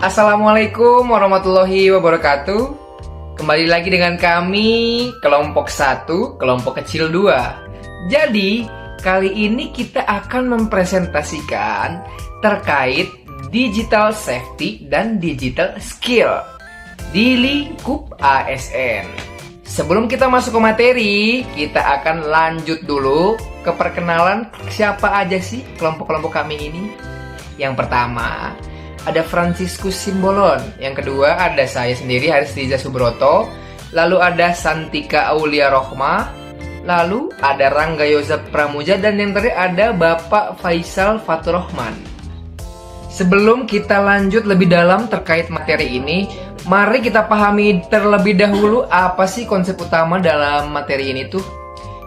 Assalamualaikum warahmatullahi wabarakatuh. Kembali lagi dengan kami, kelompok 1, kelompok kecil 2. Jadi, kali ini kita akan mempresentasikan terkait digital safety dan digital skill di lingkup ASN. Sebelum kita masuk ke materi, kita akan lanjut dulu ke perkenalan siapa aja sih kelompok-kelompok kami ini. Yang pertama, ada Franciscus Simbolon. Yang kedua ada saya sendiri, Haris Riza Subroto. Lalu ada Santika Aulia Rohmah. Lalu ada Rangga Yosef Pramuja. Dan yang terakhir ada Bapak Faisal Faturrahman. Sebelum kita lanjut lebih dalam terkait materi ini, mari kita pahami terlebih dahulu apa sih konsep utama dalam materi ini tuh.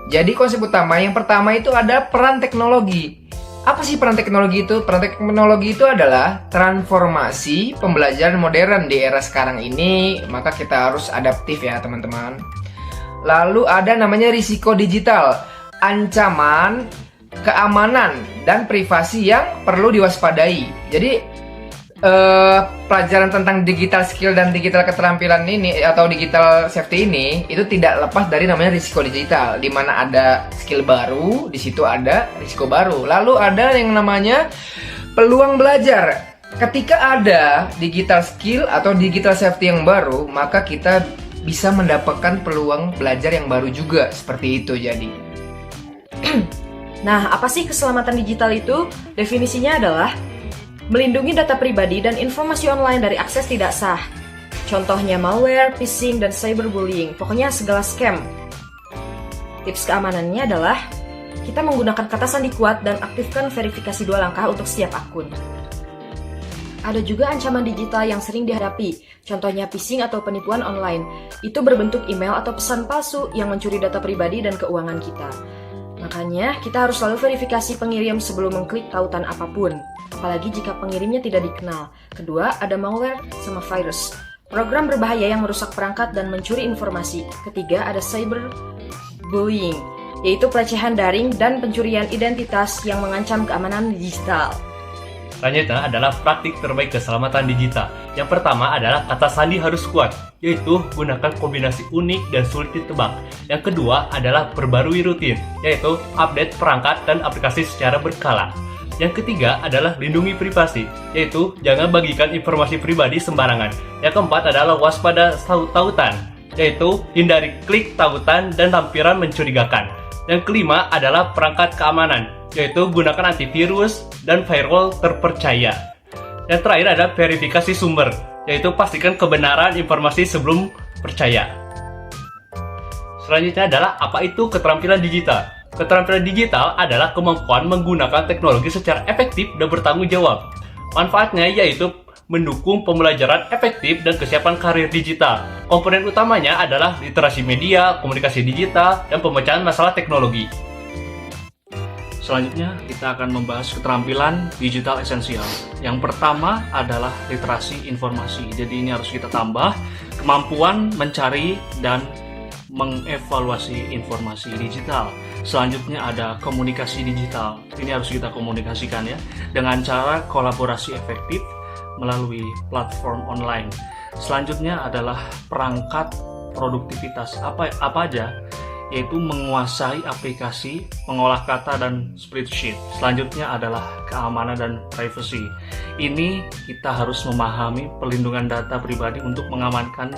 Jadi konsep utama yang pertama itu ada peran teknologi. Apa sih peran teknologi itu? Peran teknologi itu adalah transformasi pembelajaran modern di era sekarang ini, maka kita harus adaptif ya teman-teman. Lalu ada namanya risiko digital, ancaman, keamanan, dan privasi yang perlu diwaspadai. Jadi pelajaran tentang digital skill dan digital keterampilan ini atau digital safety ini itu tidak lepas dari namanya risiko digital, di mana ada skill baru, di situ ada risiko baru. Lalu ada yang namanya peluang belajar. Ketika ada digital skill atau digital safety yang baru, maka kita bisa mendapatkan peluang belajar yang baru juga, seperti itu jadi. Nah, apa sih keselamatan digital itu? Definisinya adalah melindungi data pribadi dan informasi online dari akses tidak sah. Contohnya malware, phishing, dan cyberbullying. Pokoknya segala scam. Tips keamanannya adalah kita menggunakan kata sandi kuat dan aktifkan verifikasi 2 langkah untuk setiap akun. Ada juga ancaman digital yang sering dihadapi. Contohnya phishing atau penipuan online. Itu berbentuk email atau pesan palsu yang mencuri data pribadi dan keuangan kita. Makanya, kita harus selalu verifikasi pengirim sebelum mengklik tautan apapun. Apalagi jika pengirimnya tidak dikenal. Kedua, ada malware sama virus. Program berbahaya yang merusak perangkat dan mencuri informasi. Ketiga, ada cyberbullying, yaitu pelecehan daring dan pencurian identitas yang mengancam keamanan digital. Selanjutnya adalah praktik terbaik keselamatan digital. Yang pertama adalah kata sandi harus kuat, yaitu gunakan kombinasi unik dan sulit ditebak. Yang kedua adalah perbarui rutin, yaitu update perangkat dan aplikasi secara berkala. Yang ketiga adalah lindungi privasi, yaitu jangan bagikan informasi pribadi sembarangan. Yang keempat adalah waspada tautan, yaitu hindari klik tautan dan lampiran mencurigakan. Yang kelima adalah perangkat keamanan, yaitu gunakan antivirus dan firewall terpercaya. Yang terakhir ada verifikasi sumber, yaitu pastikan kebenaran informasi sebelum percaya. Selanjutnya adalah apa itu keterampilan digital. Keterampilan digital adalah kemampuan menggunakan teknologi secara efektif dan bertanggung jawab. Manfaatnya yaitu mendukung pembelajaran efektif dan kesiapan karir digital. Komponen utamanya adalah literasi media, komunikasi digital, dan pemecahan masalah teknologi. Selanjutnya kita akan membahas keterampilan digital esensial. Yang pertama adalah literasi informasi. Jadi ini harus kita tambah kemampuan mencari dan mengevaluasi informasi digital. Selanjutnya ada komunikasi digital. Ini harus kita komunikasikan ya dengan cara kolaborasi efektif melalui platform online. Selanjutnya adalah perangkat produktivitas. Apa aja? Yaitu menguasai aplikasi, mengolah kata, dan spreadsheet. Selanjutnya adalah keamanan dan privacy. Ini kita harus memahami perlindungan data pribadi untuk mengamankan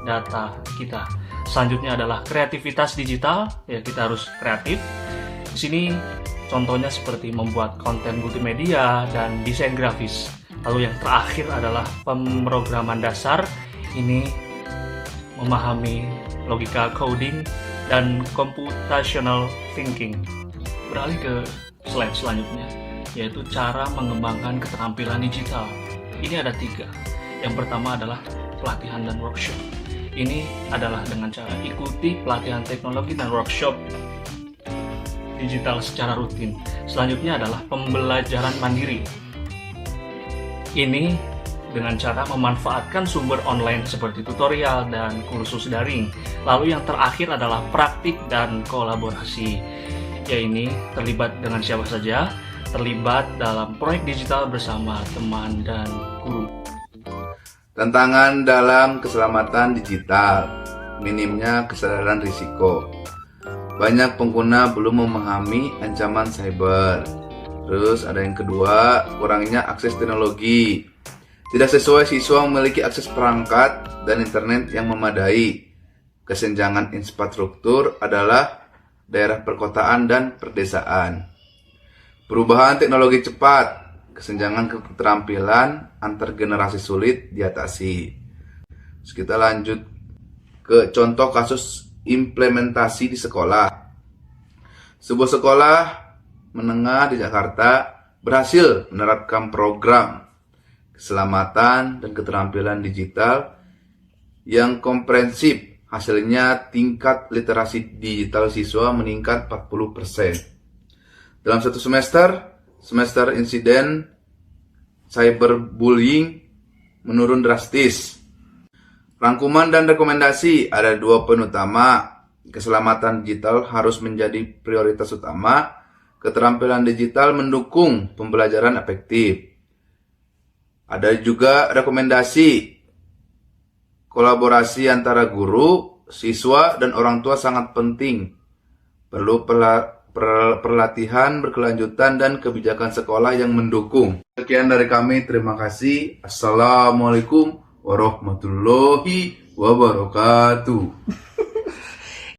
data kita. Selanjutnya adalah kreativitas digital, ya kita harus kreatif. Di sini contohnya seperti membuat konten multimedia dan desain grafis. Lalu yang terakhir adalah pemrograman dasar. Ini memahami logika coding dan computational thinking. Beralih ke slide selanjutnya, yaitu cara mengembangkan keterampilan digital. Ini ada 3. Yang pertama adalah pelatihan dan workshop. Ini adalah dengan cara ikuti pelatihan teknologi dan workshop digital secara rutin. Selanjutnya adalah pembelajaran mandiri. Ini dengan cara memanfaatkan sumber online seperti tutorial dan kursus daring. Lalu yang terakhir adalah praktik dan kolaborasi. Ya ini terlibat dengan siapa saja, terlibat dalam proyek digital bersama teman dan guru. Tantangan dalam keselamatan digital, minimnya kesadaran risiko. Banyak pengguna belum memahami ancaman cyber. Terus ada yang kedua, kurangnya akses teknologi. Tidak sesuai siswa memiliki akses perangkat dan internet yang memadai. Kesenjangan infrastruktur adalah daerah perkotaan dan perdesaan. Perubahan teknologi cepat, kesenjangan keterampilan antar generasi sulit diatasi. Terus kita lanjut ke contoh kasus implementasi di sekolah. Sebuah sekolah menengah di Jakarta berhasil menerapkan program keselamatan dan keterampilan digital yang komprehensif. Hasilnya tingkat literasi digital siswa meningkat 40%. Dalam satu semester insiden cyberbullying menurun drastis. Rangkuman dan rekomendasi, ada 2 poin utama. Keselamatan digital harus menjadi prioritas utama. Keterampilan digital mendukung pembelajaran efektif. Ada juga rekomendasi. Kolaborasi antara guru, siswa, dan orang tua sangat penting. Perlu pelatihan berkelanjutan dan kebijakan sekolah yang mendukung. Sekian dari kami, terima kasih. Assalamualaikum warahmatullahi wabarakatuh.